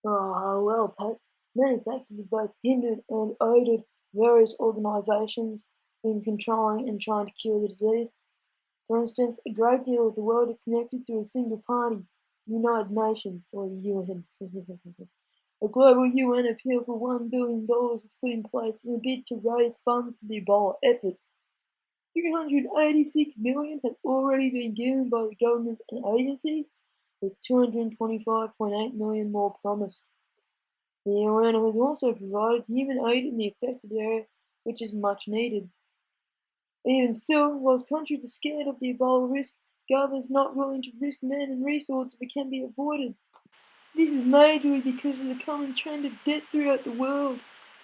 Oh, well, Pat, many factors have both hindered and aided various organisations in controlling and trying to cure the disease. For instance, a great deal of the world is connected through a single party, the United Nations, or the UN. A global UN appeal for $1 billion was put in place in a bid to raise funds for the Ebola effort. 386 million has already been given by the government and agencies, with 225.8 million more promised. The UN has also provided human aid in the affected area, which is much needed. Even still, whilst countries are scared of the Ebola risk, governments are not willing to risk men and resources if it can be avoided. This is majorly because of the common trend of debt throughout the world.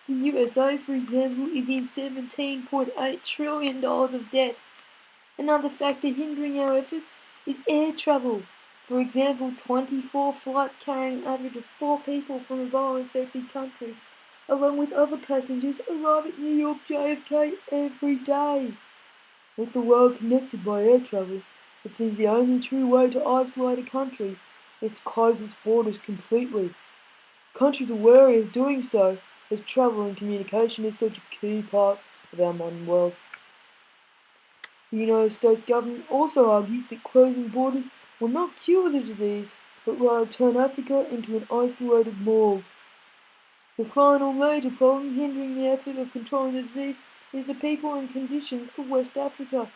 The USA, for example, is in $17.8 trillion of debt. Another factor hindering our efforts is air travel. For example, 24 flights carrying an average of 4 people from Ebola-infected countries, along with other passengers, arrive at New York JFK every day. With the world connected by air travel, it seems the only true way to isolate a country is to close its borders completely. Countries are wary of doing so, as travel and communication is such a key part of our modern world. The United States government also argues that closing borders will not cure the disease, but rather turn Africa into an isolated morgue. The final major problem hindering the effort of controlling the disease is the people and conditions of West Africa.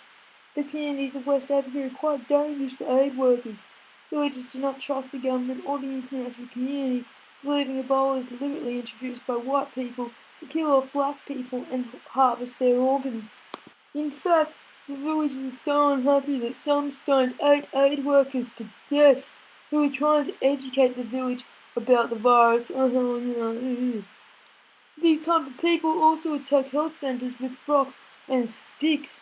The communities of West Africa are quite dangerous for aid workers. Villagers do not trust the government or the international community, believing Ebola is deliberately introduced by white people to kill off black people and harvest their organs. In fact, the villagers are so unhappy that some stoned 8 aid workers to death who were trying to educate the village about the virus. These type of people also attack health centers with rocks and sticks.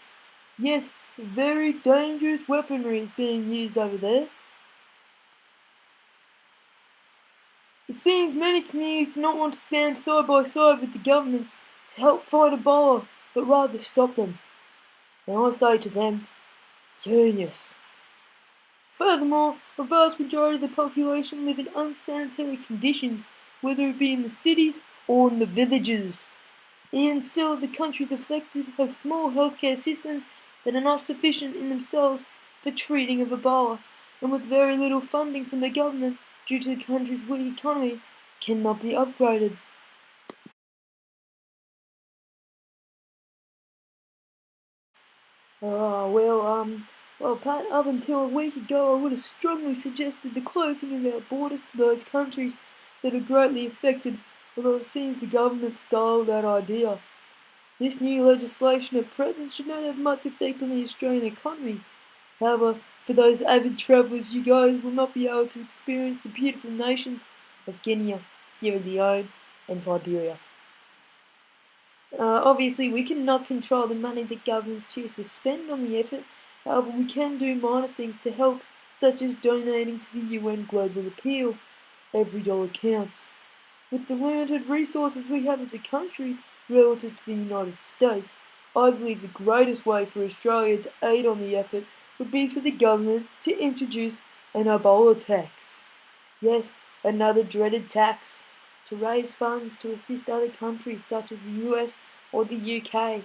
Yes, very dangerous weaponry is being used over there. It seems many communities do not want to stand side by side with the governments to help fight Ebola, but rather stop them. And I say to them, genius. Furthermore, a vast majority of the population live in unsanitary conditions, whether it be in the cities or in the villages. Even still, the countries affected have small healthcare systems that are not sufficient in themselves for treating of Ebola, and with very little funding from the government due to the country's weak economy, cannot be upgraded. Oh, well, Pat, up until a week ago, I would have strongly suggested the closing of our borders to those countries that are greatly affected, although it seems the government stole that idea. This new legislation at present should not have much effect on the Australian economy. However, for those avid travellers, you guys will not be able to experience the beautiful nations of Guinea, Sierra Leone, and Liberia. Obviously, we cannot control the money that governments choose to spend on the effort. However, we can do minor things to help, such as donating to the UN Global Appeal. Every dollar counts. With the limited resources we have as a country relative to the United States, I believe the greatest way for Australia to aid on the effort would be for the government to introduce an Ebola tax. Yes, another dreaded tax to raise funds to assist other countries such as the US or the UK.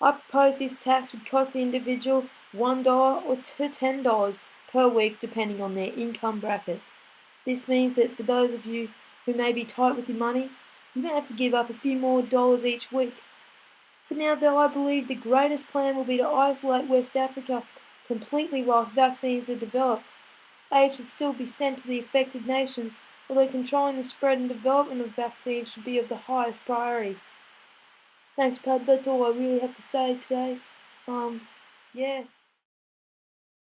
I propose this tax would cost the individual $1 or to $10 per week depending on their income bracket. This means that for those of you who may be tight with your money, you may have to give up a few more dollars each week. For now though, I believe the greatest plan will be to isolate West Africa completely whilst vaccines are developed. Aid should still be sent to the affected nations, although controlling the spread and development of vaccines should be of the highest priority. Thanks, Pad. That's all I really have to say today. Yeah.